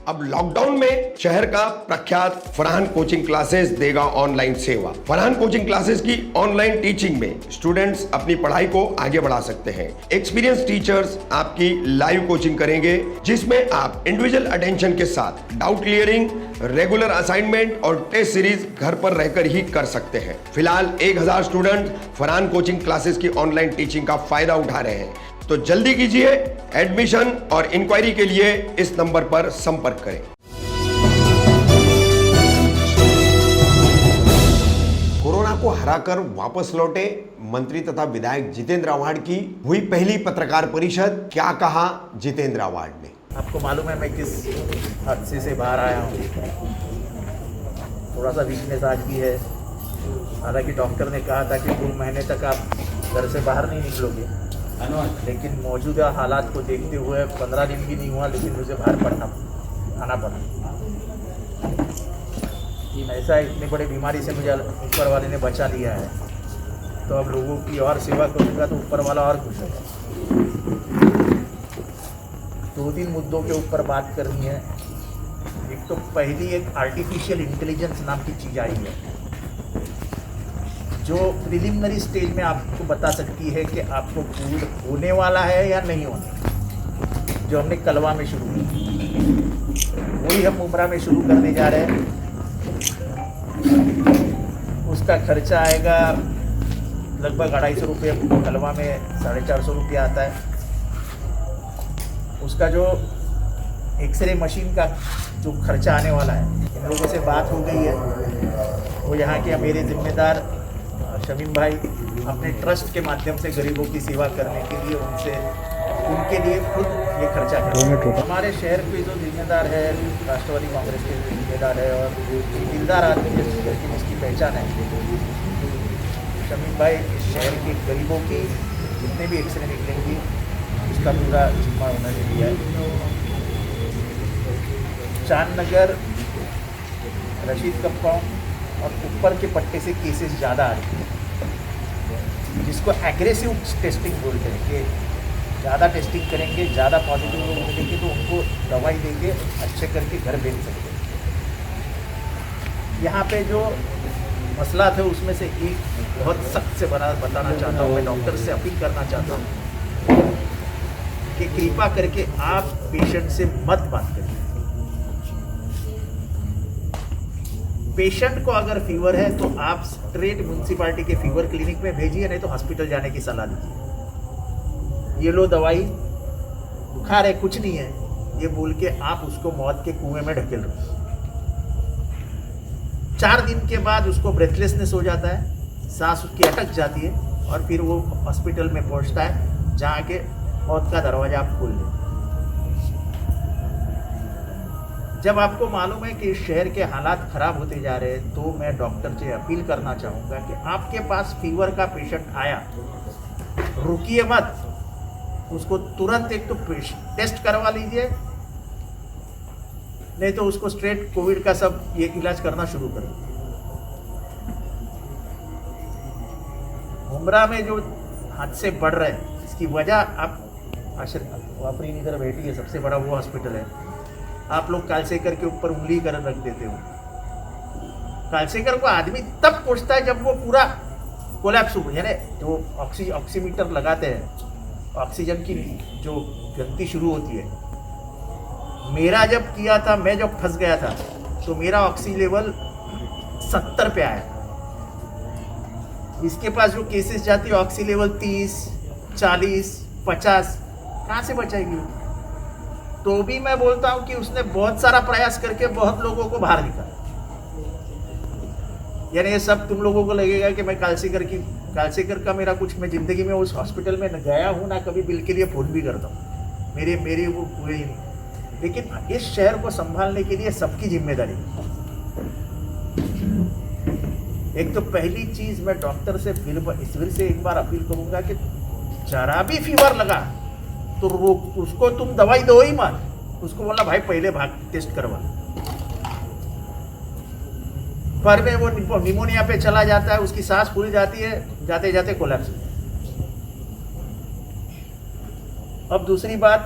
अब लॉकडाउन में शहर का प्रख्यात फरहान कोचिंग क्लासेस देगा ऑनलाइन सेवा। फरहान कोचिंग क्लासेस की ऑनलाइन टीचिंग में स्टूडेंट्स अपनी पढ़ाई को आगे बढ़ा सकते हैं। एक्सपीरियंस टीचर्स आपकी लाइव कोचिंग करेंगे, जिसमें आप इंडिविजुअल अटेंशन के साथ डाउट क्लियरिंग, रेगुलर असाइनमेंट और टेस्ट सीरीज घर पर रहकर ही कर सकते हैं। फिलहाल 1000 स्टूडेंट फरहान कोचिंग क्लासेस की ऑनलाइन टीचिंग का फायदा उठा रहे हैं, तो जल्दी कीजिए। एडमिशन और इंक्वायरी के लिए इस नंबर पर संपर्क करें। कोरोना को हराकर वापस लौटे मंत्री तथा विधायक जितेंद्र आव्हाड की हुई पहली पत्रकार परिषद। क्या कहा जितेंद्र आव्हाड ने? आपको मालूम है मैं किस हादसे से बाहर आया हूँ। थोड़ा सा वीकनेस आज भी है। हालांकि डॉक्टर ने कहा था कि 2 महीने तक आप घर से बाहर नहीं निकलोगे, लेकिन मौजूदा हालात को देखते हुए 15 दिन भी नहीं हुआ, लेकिन मुझे बाहर आना पड़ा। ऐसा इतनी बड़ी बीमारी से मुझे ऊपर वाले ने बचा लिया है, तो अब लोगों की और सेवा करूँगा तो ऊपर वाला और खुश होगा। 2-3 मुद्दों के ऊपर बात करनी है। एक तो पहली एक आर्टिफिशियल इंटेलिजेंस नाम की चीज़ आई है, जो प्रिलिमिनरी स्टेज में आपको बता सकती है कि आपको कोविड होने वाला है या नहीं होने, जो हमने कलवा में शुरू की, वही हम मुमरा में शुरू करने जा रहे हैं। उसका खर्चा आएगा लगभग 250 रुपये, कलवा में 450 रुपये आता है। उसका जो एक्सरे मशीन का जो खर्चा आने वाला है, इन लोगों से बात हो गई है। वो यहाँ के मेरे जिम्मेदार शमीम भाई अपने ट्रस्ट के माध्यम से गरीबों की सेवा करने के लिए उनके लिए खुद ये खर्चा करें। हमारे शहर के जो जिम्मेदार है, राष्ट्रवादी कांग्रेस के जिम्मेदार है और दिलदार आदमी लेकिन इसकी पहचान है, शमीम भाई इस शहर के गरीबों की जितने भी एक्सरे निकलेंगी उसका पूरा जिम्मा उन्होंने लिया है। चांद नगर, रशीद कंपाउंड और ऊपर के पट्टे से केसेस ज़्यादा आ रहे हैं, जिसको एग्रेसिव टेस्टिंग बोलते हैं कि ज़्यादा टेस्टिंग करेंगे, ज़्यादा पॉजिटिव लोग मिलेंगे तो उनको दवाई देके अच्छे करके घर भेज सकते हैं। यहाँ पे जो मसला थे उसमें से एक बहुत सख्त से बताना चाहता हूँ, मैं डॉक्टर से अपील करना चाहता हूँ कि कृपा करके आप पेशेंट से मत बात करिए। पेशेंट को अगर फीवर है तो आप स्ट्रेट म्यूनसिपालिटी के फीवर क्लिनिक में भेजिए, नहीं तो हॉस्पिटल जाने की सलाह दीजिए। ये लो दवाई, बुखार है, कुछ नहीं है, ये बोल के आप उसको मौत के कुएं में ढकेल रहे। 4 दिन के बाद उसको ब्रेथलेसनेस हो जाता है, सांस उसकी अटक जाती है और फिर वो हॉस्पिटल में पहुंचता है, जहाँ के मौत का दरवाजा आप खोल लें। जब आपको मालूम है कि इस शहर के हालात ख़राब होते जा रहे हैं, तो मैं डॉक्टर से अपील करना चाहूँगा कि आपके पास फीवर का पेशेंट आया, रुकिए मत, उसको तुरंत एक तो टेस्ट करवा लीजिए, नहीं तो उसको स्ट्रेट कोविड का सब ये इलाज करना शुरू कर दीजिए। मुमरा में जो हादसे बढ़ रहे हैं, इसकी वजह आप वापरी इधर बैठी है, सबसे बड़ा वो हॉस्पिटल है। आप लोग कालसेकर के ऊपर उंगली कर रख देते हो। कालसेकर को आदमी तब पहुंचता है जब वो पूरा कोलैप्स हो, यानी जो ऑक्सीमीटर लगाते हैं, ऑक्सीजन की जो गलती शुरू होती है। मेरा जब किया था, मैं जब फंस गया था, तो मेरा ऑक्सी लेवल 70 पे आया। इसके पास जो केसेस जाती है ऑक्सी लेवल 30, 40, 50, कहाँ से बचाएगी? तो भी मैं बोलता हूं कि उसने बहुत सारा प्रयास करके बहुत लोगों को बाहर निकाला। यानी ये सब तुम लोगों को लगेगा कि मैं कालसेकर का मेरा कुछ, मैं जिंदगी में उस हॉस्पिटल में न गया हूं, ना कभी बिल के लिए फ़ोन भी करता हूं, मेरी वो हुए ही नहीं। लेकिन इस शहर को संभालने के लिए सबकी जिम्मेदारी है। एक तो पहली चीज़ मैं डॉक्टर से फिर से एक बार अपील करूंगा कि जरा भी फीवर लगा तो उसको तुम दवाई दो ही मत, उसको बोलना भाई पहले भाग टेस्ट करवा। पर में वो निमोनिया पे चला जाता है, उसकी सांस फूल जाती है, जाते जाते कोलैप्स। अब दूसरी बात,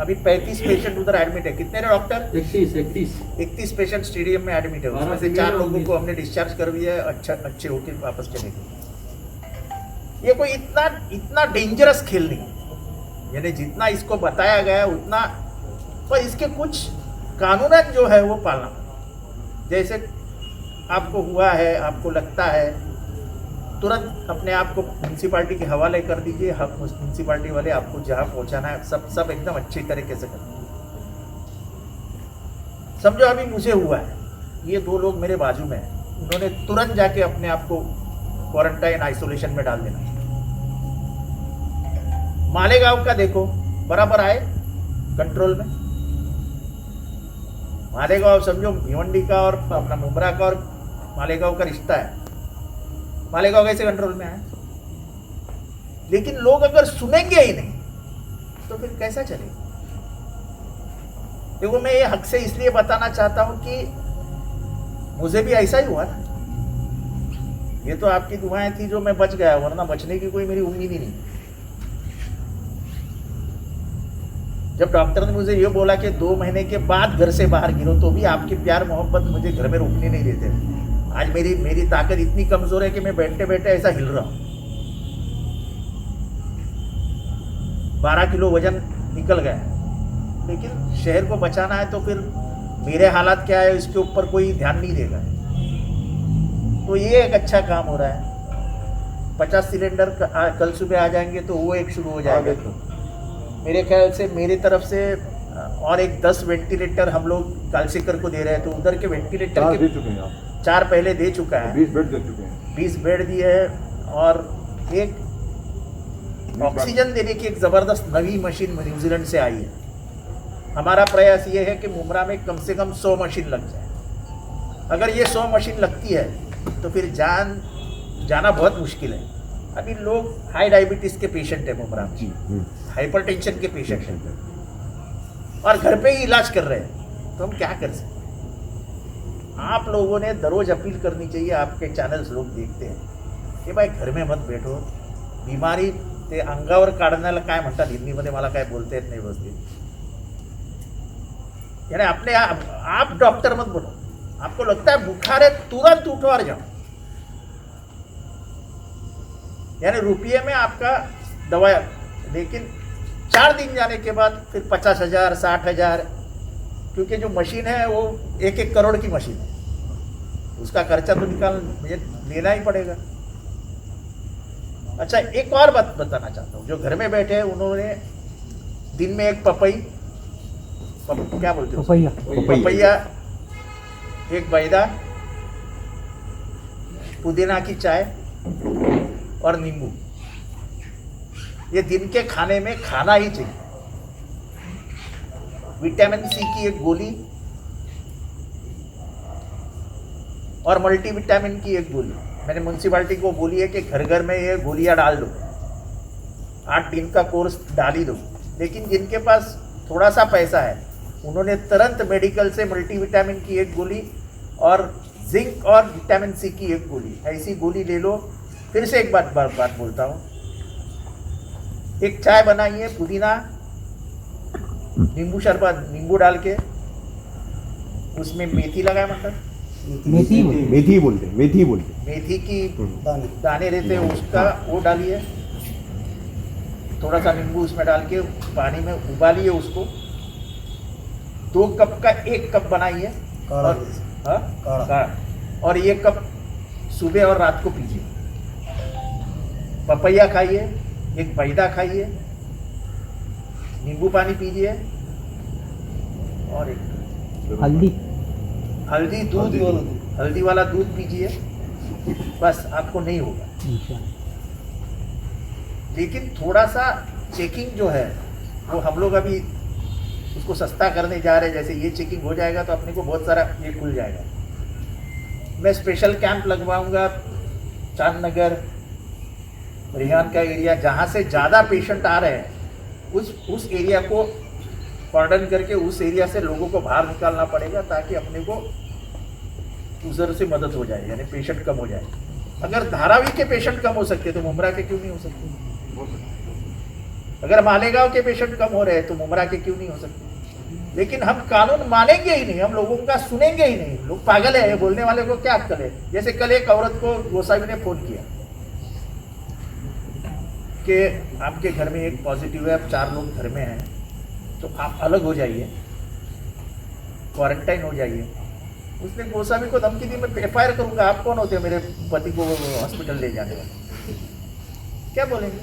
अभी 35 पेशेंट उधर एडमिट है। कितने डॉक्टर? 31 पेशेंट स्टेडियम में एडमिट है, उसमें से 4 लोगों को हमने डिस्चार्ज कर दिया है, अच्छे होके वापस चले गए। ये कोई इतना डेंजरस खेल नहीं है, यानी जितना इसको बताया गया उतना, पर इसके कुछ कानूनन जो है वो पालना। जैसे आपको हुआ है, आपको लगता है, तुरंत अपने आप को म्यूनसिपाल्टी के हवाले कर दीजिए। म्यूनसिपाल्टी वाले आपको जहाँ पहुँचाना है सब एकदम अच्छी तरीके से कर। समझो अभी मुझे हुआ है, ये 2 लोग मेरे बाजू में हैं, उन्होंने तुरंत जाके अपने आप को क्वारंटाइन आइसोलेशन में डाल देना। मालेगांव का देखो, बराबर आए कंट्रोल में। मालेगांव समझो भिवंडी का और अपना मुमरा का और मालेगांव का रिश्ता है, मालेगांव कैसे कंट्रोल में आए? लेकिन लोग अगर सुनेंगे ही नहीं तो फिर कैसा चलेगा? देखो, मैं ये हक से इसलिए बताना चाहता हूं कि मुझे भी ऐसा ही हुआ ना। ये तो आपकी दुआएं थी जो मैं बच गया, वरना बचने की कोई मेरी उम्मीद ही नहीं। जब डॉक्टर ने मुझे ये बोला कि 2 महीने के बाद घर से बाहर गिरो, तो भी आपकी प्यार मोहब्बत मुझे घर में रुकने नहीं देते। आज मेरी ताकत इतनी कमजोर है कि मैं बैठे बैठे ऐसा हिल रहा हूं। 12 किलो वजन निकल गया है, लेकिन शहर को बचाना है तो फिर मेरे हालात क्या है इसके ऊपर कोई ध्यान नहीं देगा। तो ये एक अच्छा काम हो रहा है। 50 सिलेंडर कल सुबह आ जाएंगे तो वो एक शुरू हो जाएगा। मेरे ख्याल से मेरी तरफ से और एक 10 वेंटिलेटर हम लोग कालसेकर को दे रहे हैं, तो उधर के वेंटिलेटर के दे चुके हैं आप? 4 पहले दे चुका है, 20 बेड दे चुके हैं। 20 बेड दिए है, और एक ऑक्सीजन देने की एक ज़बरदस्त नवी मशीन न्यूजीलैंड से आई है। हमारा प्रयास ये है कि मुमरा में कम से कम 100 मशीन लग जाए। अगर ये 100 मशीन लगती है तो फिर जाना बहुत मुश्किल है। अभी लोग हाई डायबिटीज़ के पेशेंट है मुमरा में, हाइपरटेंशन के पेशेंट हैं, और घर पे ही इलाज कर रहे हैं, तो हम क्या कर सकते? आप लोगों ने दररोज अपील करनी चाहिए, आपके चॅनल्स लोग देखते हैं, की भाई घर में मत बैठो। बिमारी ते अंगावर काढण्याला काय म्हणतात हिंदीमध्ये, मला काय बोलता येत नाही व्यवस्थित। यानी अपने आप डॉक्टर मत बनो। आपको लगता है बुखार है, तुरंत उठो और जाओ। यानी रुपये में आपका दवा, लेकिन 4 दिन जाने के बाद फिर 50,000 60,000, क्योंकि जो मशीन है वो 1-1 करोड़ की मशीन है, उसका खर्चा तो मुझे लेना ही पड़ेगा। अच्छा, एक और बात बताना चाहता हूँ। जो घर में बैठे हैं उन्होंने दिन में एक क्या बोलते हो, पपैया, एक बैदा, पुदीना की चाय और नींबू, ये दिन के खाने में खाना ही चाहिए। विटामिन सी की एक गोली और मल्टीविटामिन की एक गोली मैंने म्यूनसिपाल्टी को बोली है कि घर घर में ये गोलियां डाल दो। 8 दिन का कोर्स डाल ही दो। लेकिन जिनके पास थोड़ा सा पैसा है उन्होंने तुरंत मेडिकल से मल्टीविटामिन की एक गोली और जिंक और विटामिन सी की एक गोली, ऐसी गोली ले लो। फिर से एक बात बोलता हूँ, एक चाय बनाइए, पुदीना, नींबू शरबत, नींबू डाल के उसमें मेथी लगाए, मतलब मेथी बोलते मेथी की दाने रहते हैं, उसका वो डालिए, थोड़ा सा नींबू उसमें डाल के पानी में उबालिए उसको। 2 कप का 1 कप बनाइए और 1 कप सुबह और रात को पीजिए। पपैया खाइए, एक बैदा खाइए, नींबू पानी पीजिए, और एक हल्दी वाला दूध पीजिए। बस आपको नहीं होगा। लेकिन थोड़ा सा चेकिंग जो है वो हम लोग अभी उसको सस्ता करने जा रहे हैं। जैसे ये चेकिंग हो जाएगा तो अपने को बहुत सारा ये खुल जाएगा। मैं स्पेशल कैंप लगवाऊंगा चांदनगर, रिहान का एरिया, जहाँ से ज़्यादा पेशेंट आ रहे हैं उस एरिया को कॉर्डन करके उस एरिया से लोगों को बाहर निकालना पड़ेगा, ताकि अपने को उधर से मदद हो जाए, यानी पेशेंट कम हो जाए। अगर धारावी के पेशेंट कम हो सकते तो मुमरा के क्यों नहीं हो सकते? अगर मालेगांव के पेशेंट कम हो रहे हैं तो मुमरा के क्यों नहीं हो सकते? लेकिन हम कानून मानेंगे ही नहीं, हम लोगों का सुनेंगे ही नहीं। लोग पागल है, बोलने वाले को क्या अक्ल है? जैसे कल एक औरत को गोसावी ने फोन किया कि आपके घर में एक पॉजिटिव है, आप 4 लोग घर में हैं, तो आप अलग हो जाइए, क्वारंटाइन हो जाइए। उसने गोसावी को धमकी दी, मैं FIR करूंगा, आप कौन होते हैं मेरे पति को हॉस्पिटल ले जाने वाले? क्या बोलेंगे?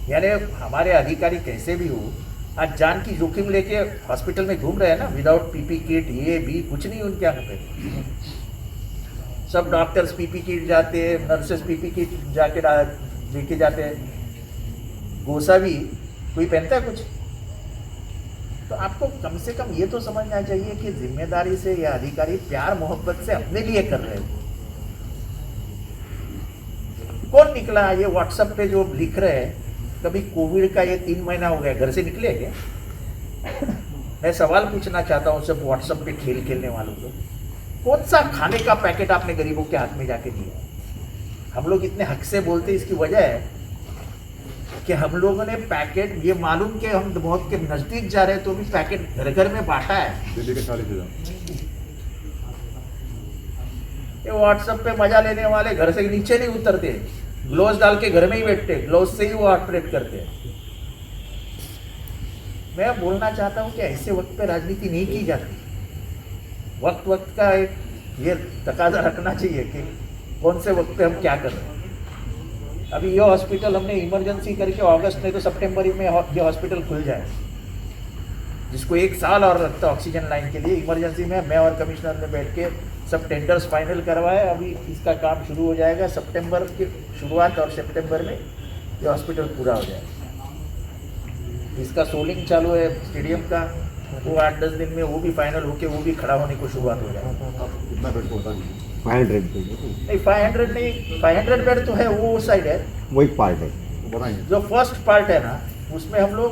यानी हमारे अधिकारी कैसे भी हो, आज जान की जोखिम लेके हॉस्पिटल में घूम रहे हैं ना, विदाउट PP किट, ये भी कुछ नहीं उनके यहाँ पे। सब डॉक्टर्स PP किट जाते हैं, नर्सेस PP किट जाके लेके जाते हैं। गोसावी कोई पहनता है कुछ? तो आपको कम से कम ये तो समझना चाहिए कि जिम्मेदारी से यह अधिकारी प्यार मोहब्बत से अपने लिए कर रहे हैं। कौन निकला ये व्हाट्सएप पे जो लिख रहे हैं, कभी कोविड का ये 3 महीना हो गया, घर से निकले क्या? मैं सवाल पूछना चाहता हूँ सब व्हाट्सएप पे खेल खेलने वालों को, कौन सा खाने का पैकेट आपने गरीबों के हाथ में जाके दिया? हम लोग इतने हक से बोलते, इसकी वजह है कि हम लोगों ने पैकेट, ये मालूम कि हम बहुत के नजदीक जा रहे हैं तो भी पैकेट घर घर में बांटा है। दिल्ली के 40,000 ये व्हाट्सएप पे मजा लेने वाले घर से नीचे नहीं उतरते, ग्लोव्स डाल के घर में ही बैठते, ग्लोव्स से ही वो ऑपरेट करते हैं। मैं बोलना चाहता हूँ कि ऐसे वक्त पे राजनीति नहीं की जाती। वक्त वक्त का एक ये तकाजा रखना चाहिए कि कौन से वक्त पे हम क्या कर रहे हैं। अभी ये हॉस्पिटल हमने इमरजेंसी करके अगस्त नहीं तो सितंबर में ये हॉस्पिटल खुल जाए, जिसको 1 साल और लगता है ऑक्सीजन लाइन के लिए। इमरजेंसी में मैं और कमिश्नर ने बैठ के सब टेंडर्स फाइनल करवाए, अभी इसका काम शुरू हो जाएगा सितंबर की शुरुआत और सितंबर में ये हॉस्पिटल पूरा हो जाएगा। इसका सोलिंग चालू है स्टेडियम का, वो 8-10 दिन में वो भी फाइनल होके वो भी खड़ा होने को शुरुआत हो जाएगा। कितना बेड होता है? 500 नहीं 500 नहीं, 500 बेड तो है, वो साइड है, वो एक पार्ट है। बताएंगे जो फर्स्ट पार्ट है ना, उसमें हम लोग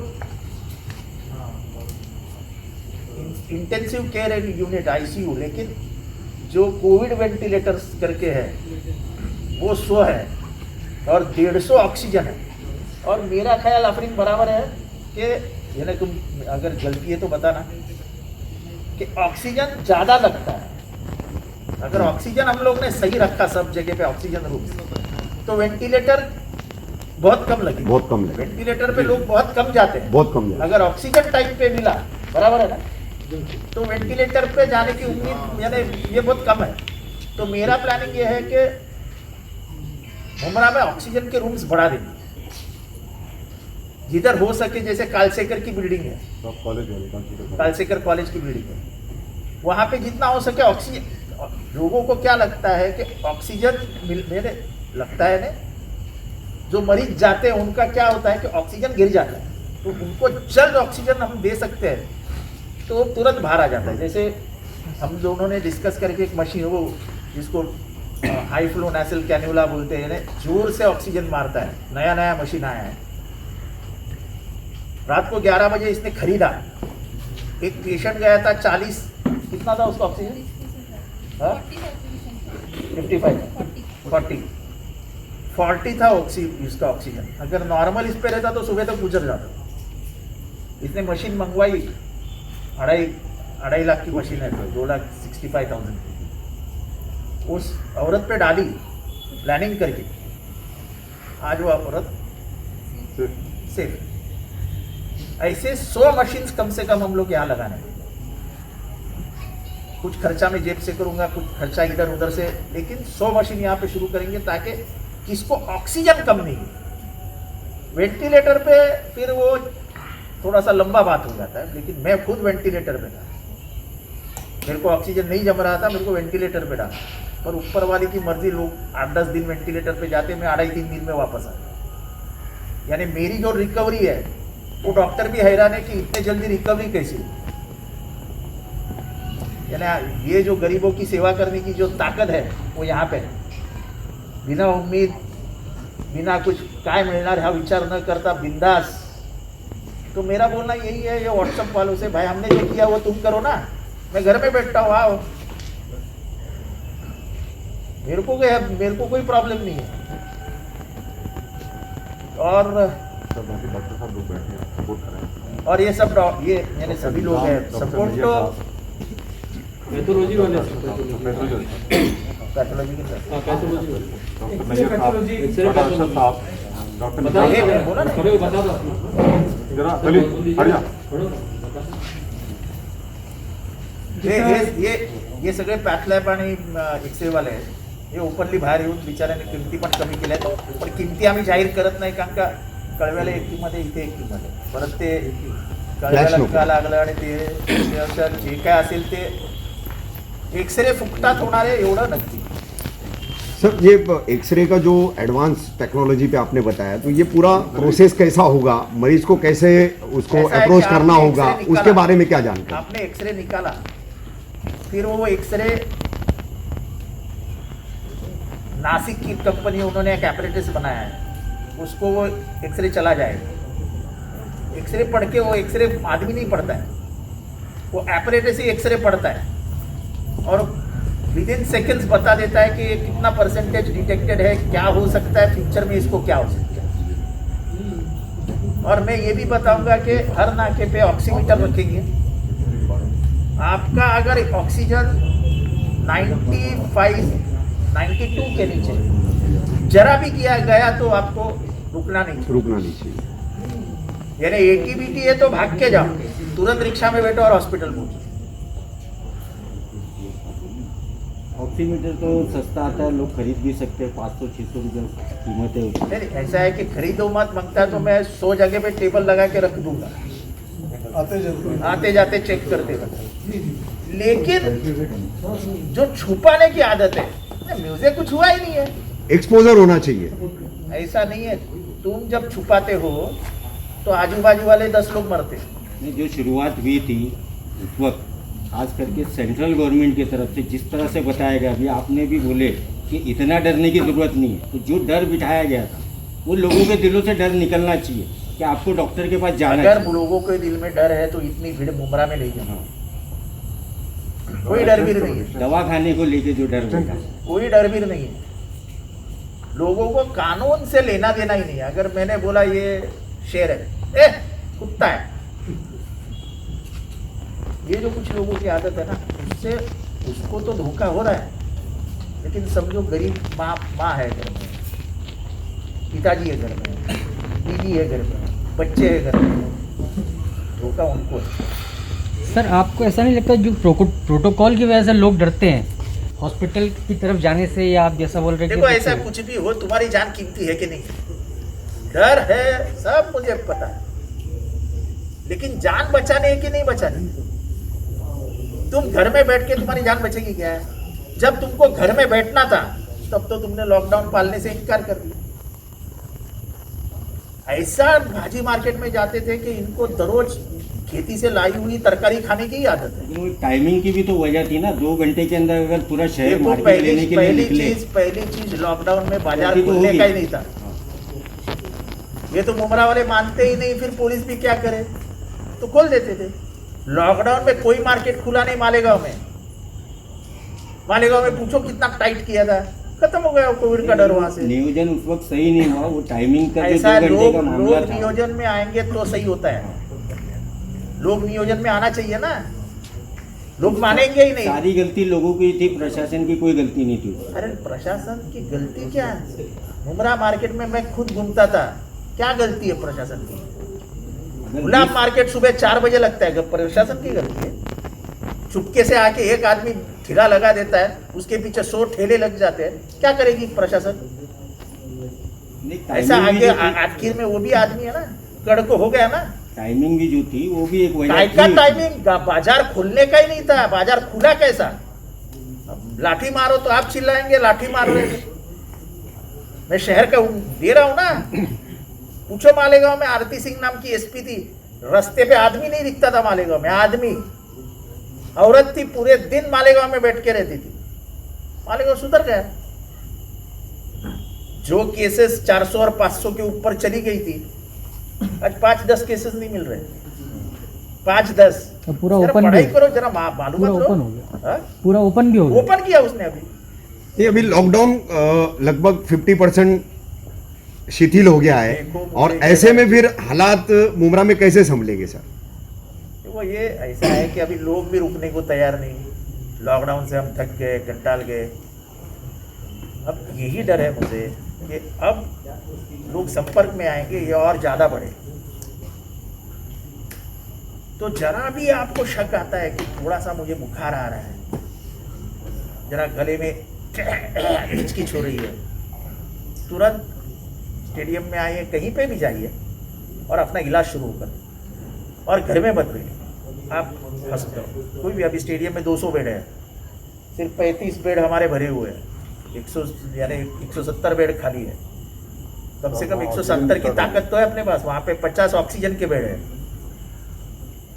इंटेंसिव केयर यूनिट ICU, लेकिन जो कोविड वेंटिलेटर्स करके है वो 100 है और 150 ऑक्सीजन है। और मेरा ख्याल अफरीन बराबर है कि यानी तुम अगर गलती है तो बताना कि ऑक्सीजन ज़्यादा लगता है। अगर ऑक्सीजन हम लोग ने सही रखा सब जगह पे ऑक्सीजन रूम, तो वेंटिलेटर बहुत कम लगे। बहुत कम लगे। वेंटिलेटर पे लोग बहुत कम जाते हैं, बहुत कम लगे। अगर ऑक्सीजन टाइम पे मिला, बराबर है ना, तो वेंटिलेटर पे जाने की उम्मीद यानी ये बहुत कम है। तो मेरा प्लानिंग ये है कि मुमरा में ऑक्सीजन के रूम्स बढ़ा देंगे, जिधर हो सके। जैसे कालसेकर की बिल्डिंग है, सब कॉलेज वाले कालसेकर कॉलेज की बिल्डिंग है, वहाँ पे जितना हो सके ऑक्सीजन। लोगों को क्या लगता है कि ऑक्सीजन मेरे लगता है ना, जो मरीज जाते हैं उनका क्या होता है कि ऑक्सीजन गिर जाता है, तो उनको जल्द ऑक्सीजन हम दे सकते हैं तो तुरंत बाहर आ जाता है। जैसे हम दोनों ने डिस्कस करके एक मशीन, वो जिसको हाई फ्लो नेसल कैन्यूला बोलते हैं, जोर से ऑक्सीजन मारता है, नया मशीन आया है। रात को 11 बजे इसने खरीदा, एक पेशेंट गया था 40, कितना था उसका ऑक्सीजन? 40 था इसका ऑक्सीजन। अगर नॉर्मल इस पे रहता तो सुबह तक गुजर जाता। इसने मशीन मंगवाई, 2.5 लाख की मशीन है, 2,65,000 की। उस औरत पे डाली प्लानिंग करके, आज वो औरत सेफ। ऐसे 100 मशीन्स कम से कम हम लोग यहाँ लगाने। कुछ खर्चा मैं जेब से करूंगा, कुछ खर्चा इधर उधर से, लेकिन 100 मशीन यहाँ पे शुरू करेंगे ताकि किसको ऑक्सीजन कम नहीं है। वेंटिलेटर पे फिर वो थोड़ा सा लंबा बात हो जाता है, लेकिन मैं खुद वेंटिलेटर पे था, मेरे को ऑक्सीजन नहीं जम रहा था, मेरे को वेंटिलेटर पे डाला, पर ऊपर वाले की मर्जी, लोग 8-10 दिन वेंटिलेटर पे जाते, मैं 2.5-3 दिन में वापस आता। यानी मेरी जो रिकवरी है, वो डॉक्टर भी हैरान है कि इतने जल्दी रिकवरी कैसी। यानी ये जो गरीबों की सेवा करने की जो ताकत है वो यहाँ पे है। बिना उम्मीद, बिना कुछ काय मिलना हा विचार न करता बिंदास। तो मेरा बोलना यही है ये व्हाट्सएप वालों से, भाई हमने जो किया वो तुम करो ना, मैं घर में बैठता हूँ, आओ, मेरे को कोई प्रॉब्लम नहीं है। और सब बाकी डॉक्टर साहब लोग बैठे हैं सपोर्ट कर रहे हैं और ये सब ये यानी सभी लोग हैं सपोर्ट तो पैथोलॉजी वाले पैथोलॉजी की तरफ। पैथोलॉजी वाले डॉक्टर नैयर साहब डॉक्टर बताइए ये बोला ना। खड़े हो बता दो जरा चलिए हट जा ये सगळे पॅथलॅब आणि एक्सरे वाले आहेत. हे ओपनली बाहेर येऊन बिचाऱ्याने किमती पण कमी केल्यात, पण किमती आम्ही जाहीर करत नाही कारण का कळव्याला एक किंमत एक किंमत परत ते कळव्याला का लागलं आणि ते असं जे काय असेल ते एक्सरे फुकटात होणार आहे एवढं नक्की. सर ये एक्सरे का जो एडवांस टेक्नोलॉजी पे आपने बताया तो ये पूरा प्रोसेस कैसा होगा, मरीज को कैसे उसको ऐसा है अप्रोच कि करना आपने होगा, एक्सरे निकाला, उसके बारे में क्या जानकारी? आपने एक्सरे निकाला फिर वो एक्सरे नासिक की कंपनी उन्होंने एक एपरेटस बनाया है उसको वो एक्सरे चला जाएगा. एक्सरे पढ़ के वो एक्सरे आदमी नहीं पढ़ता है, वो एपरेटस ही एक्सरे पढ़ता है और विद इन सेकेंड्स बता देता है कि ये कितना परसेंटेज डिटेक्टेड है, क्या हो सकता है फ्यूचर में, इसको क्या हो सकता है. और मैं ये भी बताऊंगा कि हर नाके पे ऑक्सीमीटर रखेंगे. आपका अगर ऑक्सीजन 95 92 के नीचे जरा भी किया गया तो आपको रुकना नहीं चाहिए. रुकना नहीं चाहिए. यानी एटीबीटी है तो भाग के जाओ, तुरंत रिक्शा में बैठो और हॉस्पिटल पहुंचो. ऑक्सीमीटर तो सस्ता आता है, लोग खरीद भी सकते हैं, 500-600 रुपये कीमत है उसकी. नहीं ऐसा है कि खरीदो मत मांगता है तो मैं 100 जगह पे टेबल लगा के रख दूंगा, आते जाते चेक करते रहता. लेकिन जो छुपाने की आदत है, मुझे कुछ हुआ ही नहीं है, एक्सपोजर होना चाहिए. ऐसा नहीं है. तुम जब छुपाते हो तो आजू बाजू वाले 10 लोग मरते. नहीं, जो शुरुआत हुई थी उस वक्त खास करके सेंट्रल गवर्नमेंट की तरफ से जिस तरह से बताया गया, अभी आपने भी बोले कि इतना डरने की ज़रूरत नहीं है, तो जो डर बिठाया गया था वो लोगों के दिलों से डर निकलना चाहिए कि आपको डॉक्टर के पास जाना अगर चाहिए. लोगों के दिल में डर है तो इतनी भीड़ मुमरा में ले जाना. हाँ, कोई डर भी नहीं है, दवा खाने को लेके जो डर बैठा, कोई डर भी नहीं है. लोगों को कानून से लेना देना ही नहीं है. अगर मैंने बोला ये शेर है, कुत्ता है, ये जो कुछ लोगों की आदत है ना, उससे उसको तो धोखा हो रहा है. लेकिन समझो गरीब माँ है घर में, पिताजी है घर में, बीवी है घर में, बच्चे है घर में, धोखा उनको है. सर आपको ऐसा नहीं लगता जो प्रोटोकॉल की वजह से लोग डरते हैं हॉस्पिटल की तरफ जाने से, या आप जैसा बोल रहे देखो ऐसा कुछ भी हो, तुम्हारी जान कीमती है कि नहीं, डर है सब मुझे पता है, लेकिन जान बचाने है कि नहीं बचाने. तुम घर में बैठ के तुम्हारी जान बचेगी क्या है? जब तुमको घर में बैठना था तब तो तुमने लॉकडाउन पालने से इनकार कर दिया. ऐसा भाजी मार्केट में जाते थे कि इनको दररोज खेती से लाई हुई तरकारी खाने की ही आदत है. लेकिन वो टाइमिंग की भी तो वजह थी ना, 2 घंटे के अंदर अगर पूरा शहर देखो मार्केट लेने के लिए निकले. पहली चीज लॉकडाउन में बाजार गलती तो खुलने होगी. का ही नहीं था. ये तो मुमरा वाले मानते ही नहीं, फिर पुलिस भी क्या करे, तो खोल देते थे. लॉकडाउन में कोई मार्केट खुला नहीं. मालेगांव में पूछो कितना टाइट किया था, खत्म हो गया कोविड का डर वहां से. नियोजन उस वक्त सही नहीं हुआ, वो टाइमिंग का जो ऐसा 2 घंटे का मामला लोग था. नियोजन में आएंगे तो सही होता है. लोग नियोजन में आना चाहिए ना, लोग मानेंगे ही नहीं. सारी गलती लोगों की थी, प्रशासन की कोई गलती नहीं थी. अरे प्रशासन की गलती क्या है? मुमरा मार्केट में मैं खुद घूमता था, क्या गलती है प्रशासन की? गुलाब मार्केट सुबह 4 बजे लगता है, प्रशासन की गलती है? चुपके से आके एक आदमी ठेला लगा देता है, उसके पीछे 100 ठेले लग जाते हैं, क्या करेगी प्रशासन? नहीं, ऐसा टाइमिंग भी आगे जो थी- आखिर में वो भी आदमी है ना, कड़को हो गया ना. टाइमिंग भी जो थी वो भी एक वजह काय का थी. टाइमिंग, बाजार खुलने का ही नहीं था, बाजार खुला कैसा? अब लाठी मारो तो आप चिल्लाएंगे लाठी मार रहे थे. मैं शहर का दे रहा हूं ना. पूछो मालेगांव में आरती सिंह नाम की एसपी थी, रास्ते पे आदमी नहीं दिखता था मालेगांव में. आदमी औरत थी, पूरे दिन मालेगांव में बैठ के रहती थी. मालेगांव सुधर गया. जो केसेस 400 और 500 के ऊपर चली गई थी, आज 5-10 केसेस नहीं मिल रहे. 5-10 तो पूरा जरा ओपन पढ़ाई भी करो, जरा मालूम पूरा लो. ओपन हो गया, हाँ? पूरा ओपन भी हो गया. ओपन किया उसने अभी. ये अभी लॉकडाउन लगभग 50% शिथिल हो गया है देखो, और मुझे ऐसे में फिर हालात मुमरा में कैसे संभलेंगे सर? देखो ये ऐसा है कि अभी लोग भी रुकने को तैयार नहीं। लॉकडाउन से हम थक गए, कंटाल गए। अब यही डर है मुझे कि अब लोग संपर्क में आएंगे, ये और ज़्यादा बढ़े। तो जरा भी आपको शक आता है कि थोड़ा सा मुझे बुखार आ रहा है, जरा गले में हिचकिच हो रही है, तुरंत स्टेडियम में आइए, कहीं पे भी जाइए और अपना इलाज शुरू करें और घर में मत रहिए। आप हॉस्पिटल कोई भी, अभी स्टेडियम में 200 बेड है, सिर्फ 35 बेड हमारे भरे हुए हैं, 170 बेड खाली है। कम से कम 170 की ताकत तो है अपने पास, वहाँ पे 50 ऑक्सीजन के बेड है।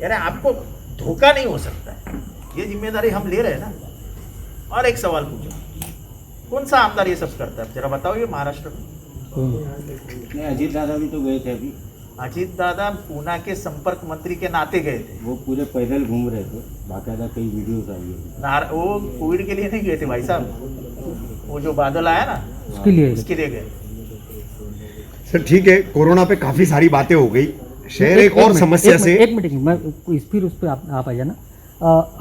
यानी आपको धोखा नहीं हो सकता है, ये जिम्मेदारी हम ले रहे हैं ना। और एक सवाल पूछो, कौन सा आमदार ये सब करता है, जरा बताओ ये महाराष्ट्र में? नहीं, अजीत दादा भी तो गए थे अभी। अजीत दादा पूना के संपर्क मंत्री के नाते गए थे। वो पूरे पैदल घूम रहे थे, बाकायदा कई वीडियोस आई है। वो कोविड के लिए नहीं गए थे भाई साहब, वो जो बादल आया ना उसके लिए गए। सर ठीक है, कोरोना पे काफी सारी बातें हो गई। शहर एक और समस्या से एक मिनट मैं फिर उस पर आप आ जाना।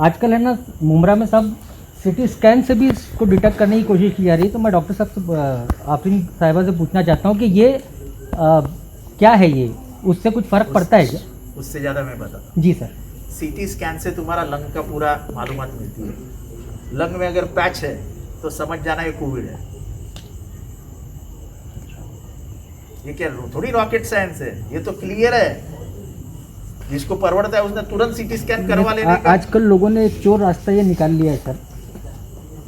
आजकल है ना मुमरा में सब सिटी स्कैन से भी इसको डिटेक्ट करने की कोशिश की जा रही है। तो मैं डॉक्टर साहब से, आफरीन साहिबा से पूछना चाहता हूँ कि ये क्या है, ये उससे कुछ फ़र्क पड़ता है क्या? उससे ज़्यादा मैं बताता जी सर। हूँ। सीटी स्कैन से तुम्हारा लंग का पूरा मालूमात मिलती है। लंग में अगर पैच है तो समझ जाना ये कोविड है। ये क्या थोड़ी रॉकेट साइंस है, ये तो क्लियर है। जिसको परवड़ता है उसने तुरंत सीटी स्कैन करवा लेने का। आजकल लोगों ने एक चोर रास्ता ये निकाल लिया है सर,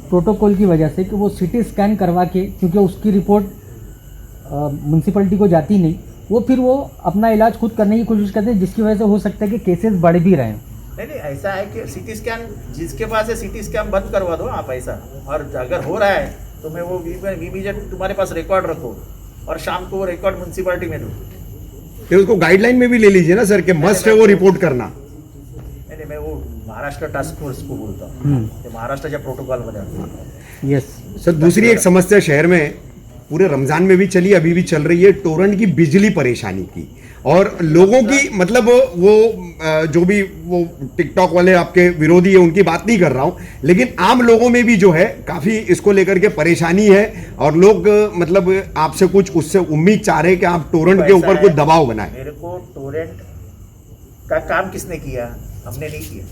प्रोटोकॉल की वजह से, कि वो सीटी स्कैन करवा के, क्योंकि उसकी रिपोर्ट म्यूनसिपलिटी को जाती नहीं, वो फिर वो अपना इलाज खुद करने की कोशिश करते हैं, जिसकी वजह से हो सकता है कि केसेस बढ़ भी रहे हैं। नहीं, ऐसा है कि सीटी स्कैन जिसके पास है सीटी स्कैन बंद करवा दो आप ऐसा। और अगर हो रहा है तो मैं वो इमीडिएट तुम्हारे पास रिकॉर्ड रखो और शाम को वो रिकॉर्ड म्यूनसिपलिटी में दो। तो उसको गाइडलाइन में भी ले लीजिए ना सर, कि मस्ट है वो रिपोर्ट करना। नहीं, मैं वो महाराष्ट्र टास्क फोर्स को बोलता हूँ, महाराष्ट्र प्रोटोकॉल बना। यस सर दूसरी एक समस्या शहर में पूरे रमजान में भी चली, अभी भी चल रही है, टोरंट की बिजली परेशानी की। और लोगों की मतलब वो जो भी वो टिकटॉक वाले आपके विरोधी है उनकी बात नहीं कर रहा हूं, लेकिन आम लोगों में भी जो है काफी इसको लेकर के परेशानी है। और लोग मतलब आपसे कुछ उससे उम्मीद चाह रहे हैं कि आप टोरंट के ऊपर कुछ दबाव बनाए। मेरे को टोरेंट का काम किसने किया? हमने नहीं किया।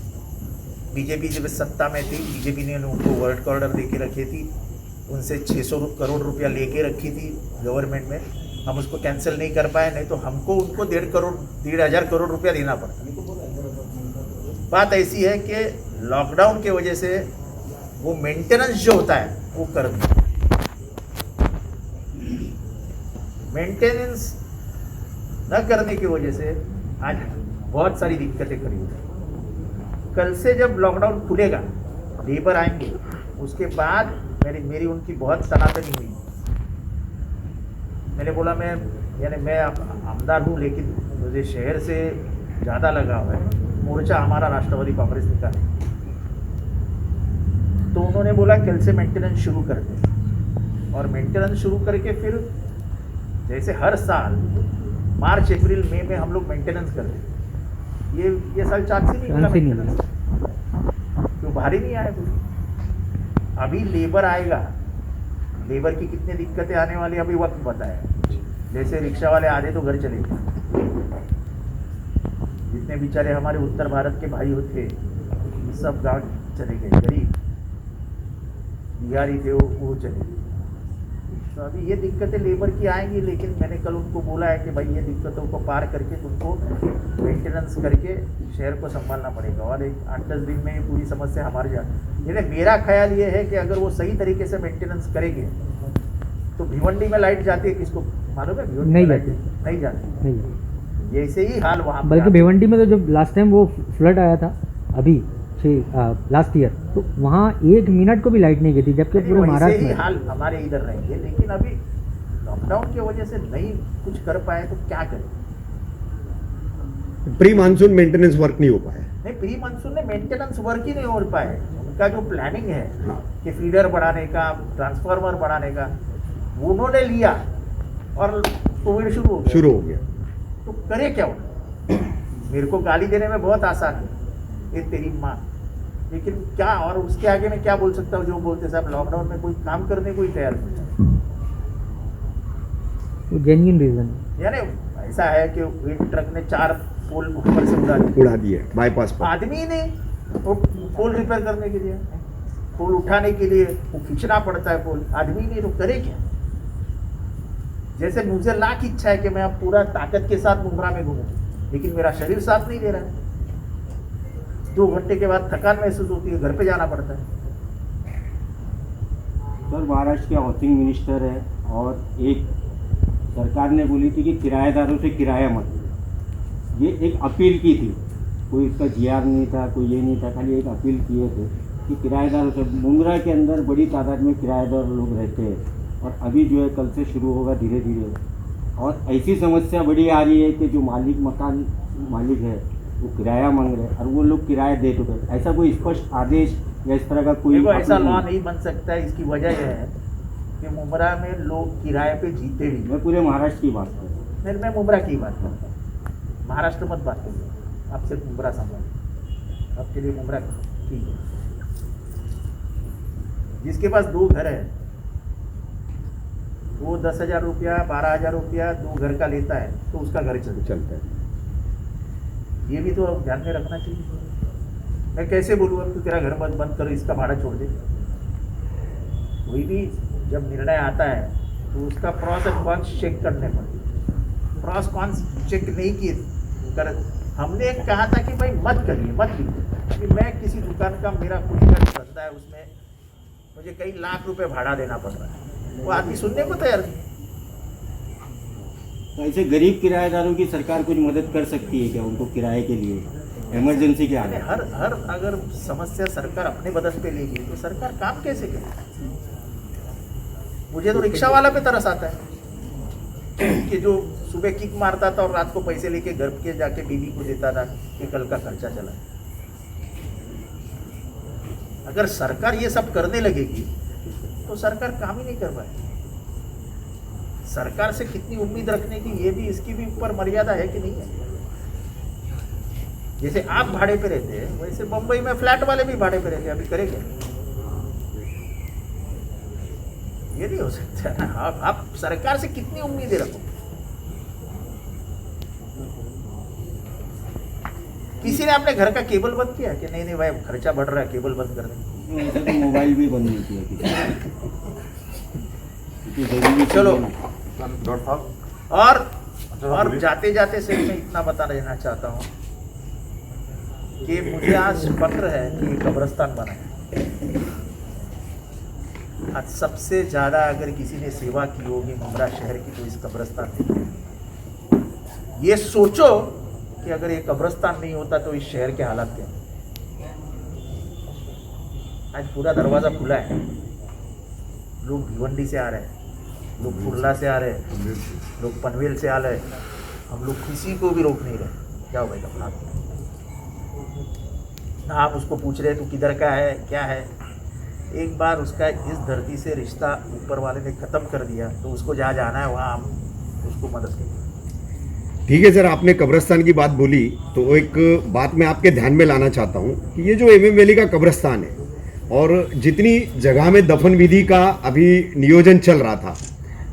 बीजेपी जब सत्ता में थी, बीजेपी ने उनको वर्ल्ड ऑर्डर दे के रखी थी, उनसे 600 करोड़ रुपया लेके रखी थी गवर्नमेंट में। हम उसको कैंसिल नहीं कर पाए, नहीं तो हमको उनको 1,500 करोड़ रुपया देना पड़ता। बात ऐसी है कि लॉकडाउन की वजह से वो मेंटेनेंस जो होता है वो कर दिया। मेंटेनेंस न करने की वजह से आज बहुत सारी दिक्कतें खड़ी हुई। कल से जब लॉकडाउन खुलेगा, लेबर आएंगे, उसके बाद मेरी उनकी बहुत तनातनी हुई। मैंने बोला मैं आमदार हूँ, लेकिन मुझे शहर से ज़्यादा लगाव है। मोर्चा हमारा राष्ट्रवादी कांग्रेस का है। तो उन्होंने बोला कल से मेंटेनेंस शुरू कर दे। और मेंटेनेंस शुरू करके फिर जैसे हर साल मार्च अप्रैल मई में हम लोग मेंटेनेंस करते, ये साल चांस ही नहीं मिला। क्यों भारी नहीं आया कुछ। अभी लेबर आएगा, लेबर की कितनी दिक्कतें आने वाली अभी वक्त बताया। जैसे रिक्शा वाले आधे तो घर चले गए, जितने बेचारे हमारे उत्तर भारत के भाई होते सब गांव चले गए, गरीब बिहारी थे वो चले गए। तो अभी ये दिक्कतें लेबर की आएंगी, लेकिन मैंने कल उनको बोला है कि भाई ये दिक्कतों को पार करके तुमको मेंटेनेंस करके शहर को संभालना पड़ेगा। और एक 8-10 दिन में ये पूरी समस्या हमारी यानी मेरा ख्याल ये है कि अगर वो सही तरीके से मेंटेनेंस करेंगे तो भिवंडी में लाइट जाती है, किसको मालूम है? नहीं जाती, नहीं जाती। ऐसे ही हाल वहाँ, बल्कि भिवंडी में तो जब लास्ट टाइम वो फ्लड आया था अभी लास्ट ईयर, तो वहाँ 1 मिनट को भी लाइट नहीं गई थी, जबकि पूरे महाराष्ट्र में हाल हमारे इधर रहेंगे। लेकिन अभी लॉकडाउन की वजह से नहीं कुछ कर पाए तो क्या करें? प्री मानसून मेंटेनेंस वर्क नहीं हो पाया। नहीं, प्री मानसून में मेंटेनेंस वर्क ही नहीं हो पाए। उनका जो प्लानिंग है हाँ। कि फीडर बढ़ाने का, ट्रांसफार्मर बढ़ाने का, उन्होंने लिया और कोविड शुरू हो गया। शुरू हो गया। तो करे क्या वो? मेरे को गाली देने में बहुत आसान है, ये तेरी माँ, लेकिन क्या, और उसके आगे मैं क्या बोल सकता हूँ? जो बोलते साहब लॉकडाउन में कोई काम करने को ही तैयार नहीं। जेन्युइन रीजन यानी ऐसा है कि एक ट्रक ने 4 पोल ऊपर से उड़ा दिए बाईपास पर। आदमी ही नहीं, वो पोल रिपेयर करने के लिए, पोल उठाने के लिए वो खींचना पड़ता है पोल, आदमी ही नहीं, तो करे क्या? जैसे मुझे लाख इच्छा है कि मैं अब पूरा ताकत के साथ मुंब्रा में घूमूं, लेकिन मेरा शरीर साथ नहीं दे रहा है। 2 घंटे के बाद थकान महसूस होती है, घर पे जाना पड़ता है। सर महाराष्ट्र के हाउसिंग मिनिस्टर है और एक सरकार ने बोली थी कि किराएदारों से किराया मत लो। ये एक अपील की थी, कोई इसका जीआर नहीं था, कोई ये नहीं था, खाली एक अपील किए थे कि किराएदारों से। मुंब्रा के अंदर बड़ी तादाद में किराएदार लोग रहते हैं और अभी जो है कल से शुरू होगा धीरे धीरे। और ऐसी समस्या बड़ी आ रही है कि जो मकान मालिक है वो किराया मांग रहे हैं और वो लोग किराया दे चुके हैं। ऐसा कोई स्पष्ट आदेश या इस तरह का कोई देखो, ऐसा लॉ नहीं बन सकता है। इसकी वजह यह है कि मुंब्रा में लोग किराए पे जीते भी। मैं पूरे महाराष्ट्र की बात कर रहा हूँ। नहीं, मैं मुंब्रा की बात करता हूँ, महाराष्ट्र मत बात करिए, आप सिर्फ मुंब्रा संभालिए, आपके लिए मुंब्रा ठीक है। जिसके पास 2 घर है वो 10,000 रुपया 12,000 रुपया 2 घर का लेता है, तो उसका घर चलता है। ये भी तो ध्यान में रखना चाहिए। मैं कैसे बोलूँ अब तू तेरा घर बंद करो, इसका भाड़ा छोड़ दे? कोई भी जब निर्णय आता है तो उसका प्रॉस एंड कॉन्स चेक करने पड़ते। प्रॉस कॉन्स चेक नहीं किए कर, हमने कहा था कि भाई मत करिए, मत कीजिए। कि मैं किसी दुकान का, मेरा खुद का धंधा है, उसमें मुझे कई लाख रुपए भाड़ा देना पड़ रहा है, वो आदमी सुनने को तैयार नहीं। तो ऐसे गरीब किराएदारों की सरकार कुछ मदद कर सकती है क्या उनको किराए के लिए इमरजेंसी के यानी हाल? हर अगर समस्या सरकार अपने बदस पे लेगी तो सरकार काम कैसे करे? मुझे तो रिक्शा वाला पे तरस आता है कि जो सुबह किक मारता था और रात को पैसे लेके घर के जाके बीवी को देता था कि कल का खर्चा चला। अगर सरकार ये सब करने लगेगी तो सरकार काम ही नहीं कर पाएगी। सरकार से कितनी उम्मीद रखने की, ये भी, इसकी भी ऊपर मर्यादा है कि नहीं है? जैसे आप भाड़े पे रहते हैं वैसे बंबई में फ्लैट वाले भी भाड़े पे रहते हैं। अभी करेंगे ये नहीं हो सकता ना। आप सरकार से कितनी उम्मीदें रखो? किसी ने अपने घर का केबल बंद किया कि नहीं भाई खर्चा बढ़ रहा है, केबल बंद कर दें? ऐसे तो मोबाइल भी बंद नहीं किया किसी। चलो, डॉक्टर साहब और जाते जाते सिर्फ मैं इतना बता देना चाहता हूँ कि मुझे आज फक्र है कि कब्रिस्तान बना है। आज सबसे ज़्यादा अगर किसी ने सेवा की होगी मुंब्रा शहर की तो इस कब्रिस्तान ने। ये सोचो कि अगर ये कब्रिस्तान नहीं होता तो इस शहर के हालात क्या? आज पूरा दरवाज़ा खुला है, लोग भिवंडी से आ रहे हैं, लोग कुर्ला से आ रहे हैं, लोग पनवेल से आ रहे हैं। हम लोग किसी को भी रोक नहीं रहे। जाओ भाई अपना, ना आप उसको पूछ रहे तू किधर का है, क्या है। एक बार उसका इस धरती से रिश्ता ऊपर वाले ने ख़त्म कर दिया तो उसको जहाँ जाना है वहाँ हम उसको मदद करेंगे। ठीक है सर, आपने कब्रिस्तान की बात बोली तो एक बात मैं आपके ध्यान में लाना चाहता हूँ कि ये जो एमएम वैली का कब्रिस्तान है और जितनी जगह में दफन विधि का अभी नियोजन चल रहा था,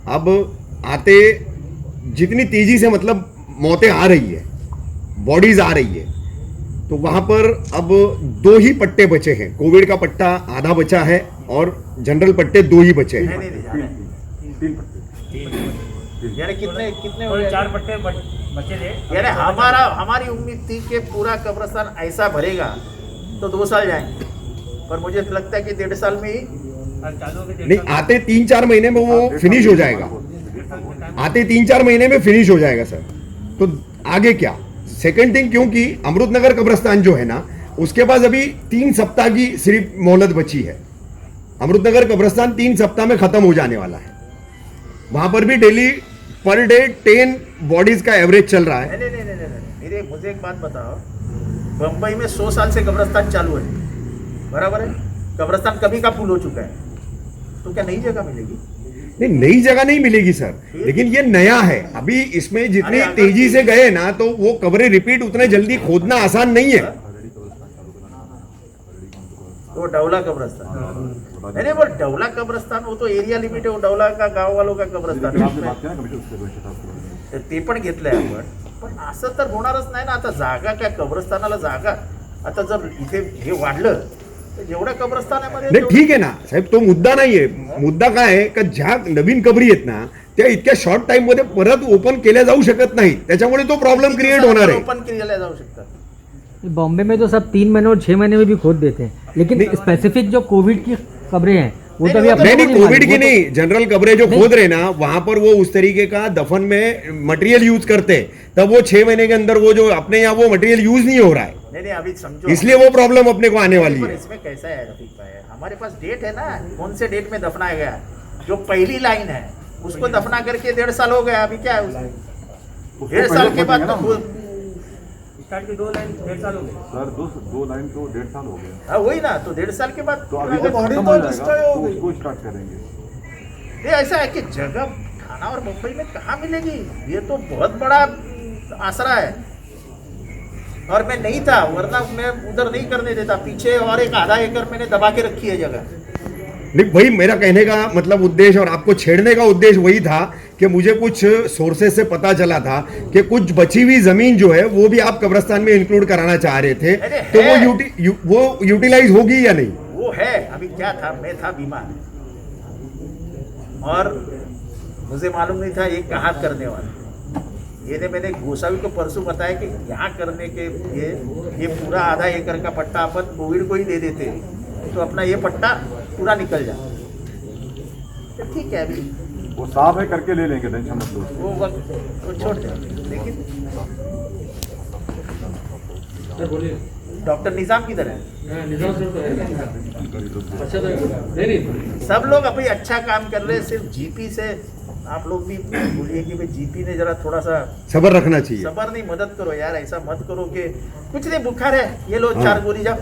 अब आते जितनी तेजी से मतलब मौतें आ रही है, बॉडीज आ रही है, तो वहाँ पर अब 2 ही पट्टे बचे हैं। कोविड का पट्टा आधा बचा है और जनरल पट्टे 2 ही बचे हैं। नहीं, यानी कितने हो गए? 4 पट्टे बचे थे। यानी हमारी उम्मीद थी कि पूरा कब्रिस्तान ऐसा भरेगा तो 2 साल जाएंगे, पर मुझे लगता है कि 1.5 साल में ही नहीं, आते 3-4 महीने में वो फिनिश हो जाएगा। आते 3-4 महीने में फिनिश हो जाएगा सर। तो आगे क्या? सेकंड थिंग, क्योंकि अमृतनगर कब्रिस्तान जो है ना, उसके पास अभी 3 सप्ताह की सिर्फ मोहलत बची है। अमृतनगर कब्रिस्तान 3 सप्ताह में खत्म हो जाने वाला है। वहां पर भी डेली पर डे 10 बॉडीज का एवरेज चल रहा है। नहीं, मुझे एक बात बताओ, बम्बई में 100 साल से कब्रिस्तान चालू है, बराबर है? कब्रिस्तान कभी का फुल हो चुका है, तो क्या नई जगह मिलेगी? नहीं, नई जगह नहीं मिलेगी सर, लेकिन ये नया है। अभी इसमें जितनी अरे तेजी से गए ना, तो वो कब्रें रिपीट उतने जल्दी खोदना आसान नहीं है। वो डवला कब्रस्तान नहीं वो डवला कब्रस्तान वो तो एरिया लिमिट आहे, वो डवला का गाव वालों का कब्रस्तान आपने बात किया ना कमिटी उसके बैठे ते पण घेतलंय आपण, पण असं तर होणारच नाही ना। आता जागा काय कब्रस्तानाला जागा, आता जर इथे हे वाढलं तर जेवढ्या कब्रस्तानामध्ये नाही ठीक आहे ना साहेब, तो मुद्दा नाहीये। मुद्दा काय आहे का ज्या नवीन कबरी आहेत ना, त्या इतक्या शॉर्ट टाइम मध्ये परत ओपन केल्या जाऊ शकत नाहीत, त्याच्यामुळे तो प्रॉब्लेम क्रिएट होणार आहे। ओपन केल्या जाऊ शकतात। बॉम्बे में तो सब 3 महीने और 6 महीने में भी खोद देते हैं, लेकिन स्पेसिफिक जो कोविड की खबरें हैं वो तो अभी नहीं नहीं, कोविड मालूम। की वो तो- नहीं, जनरल कब्रें जो खोद रहे ना, वहां पर वो उस तरीके का दफन में मटेरियल यूज करते, तब वो 6 महीने के अंदर वो जो अपने यहाँ वो मटेरियल यूज नहीं हो रहा है, नहीं अभी समझो, इसलिए वो प्रॉब्लम अपने को आने वाली पर है। इसमें कैसा है रफीक भाई, हमारे पास डेट है ना, कौन से डेट में दफनाया गया। जो पहली लाइन है उसको दफना करके 1.5 साल हो गया, अभी क्या है उसको 1.5 साल के बाद तो स्टार्ट के 2 लाइन 1.5 साल हो गए। सर दो लाइन तो 1.5 साल हो गया, हाँ वही ना, तो 1.5 साल के बाद तो अभी जब अगर- खत्म हो जाएगा तो उसको स्टार्ट करेंगे। ये ऐसा है कि जगह थाना और मुंबई में कहाँ मिलेगी, ये तो बहुत बड़ा आसरा है। और मैं नहीं था, वरना मैं उधर नहीं करने देता, पीछे और एक आधा एकड़ मैंने दबा के रखी है जगह। नहीं वही मेरा कहने का मतलब उद्देश्य और आपको छेड़ने का उद्देश्य वही था कि मुझे कुछ सोर्सेस से पता चला था कि कुछ बची हुई जमीन जो है वो भी आप कब्रिस्तान में इंक्लूड कराना चाह रहे थे, अरे तो है। वो यूटिलाइज होगी या नहीं? वो है, अभी क्या था, मैं था बीमार और मुझे मालूम नहीं था ये कहाँ करने वाला। ये मैंने गोसावी को परसों बताया कि यहाँ करने के ये पूरा आधा एकड़ का पट्टा अपन कोविड को ही दे देते तो अपना ये पट्टा पूरा निकल जाए। तो ठीक है, अभी वो साफ है करके ले लेंगे, टेंशन मत लो। वो वक्त वो छोड़ दे, लेकिन डॉक्टर निजाम किधर है? निजाम सर तो है अच्छा, तो नहीं सब लोग अभी अच्छा काम कर रहे हैं, सिर्फ जीपी से आप लोग भी बोलिए कि भाई जीपी ने जरा थोड़ा सा सबर रखना चाहिए। सबर नहीं, मदद करो यार, ऐसा मत करो कि कुछ नहीं, बुखार है ये लो 4 गोली जाओ,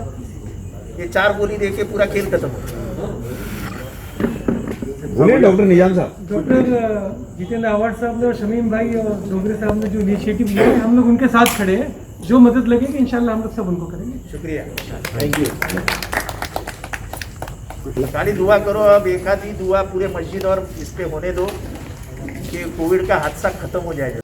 ये 4 गोली दे के पूरा खेल खत्म हो। बोलिए डॉक्टर निजाम साहब। डॉक्टर जितेंद्र आवाड साहब ने और शमीम भाई और डोगरे साहब ने जो इनिशिएटिव लिया है, हम लोग उनके साथ खड़े हैं, जो मदद लगेगी इंशाल्लाह हम लोग सब उनको करेंगे। शुक्रिया, थैंक यू। खाली दुआ करो, अब एक आधी दुआ पूरे मस्जिद और इस पे होने दो कि कोविड का हादसा खत्म हो जाएगा।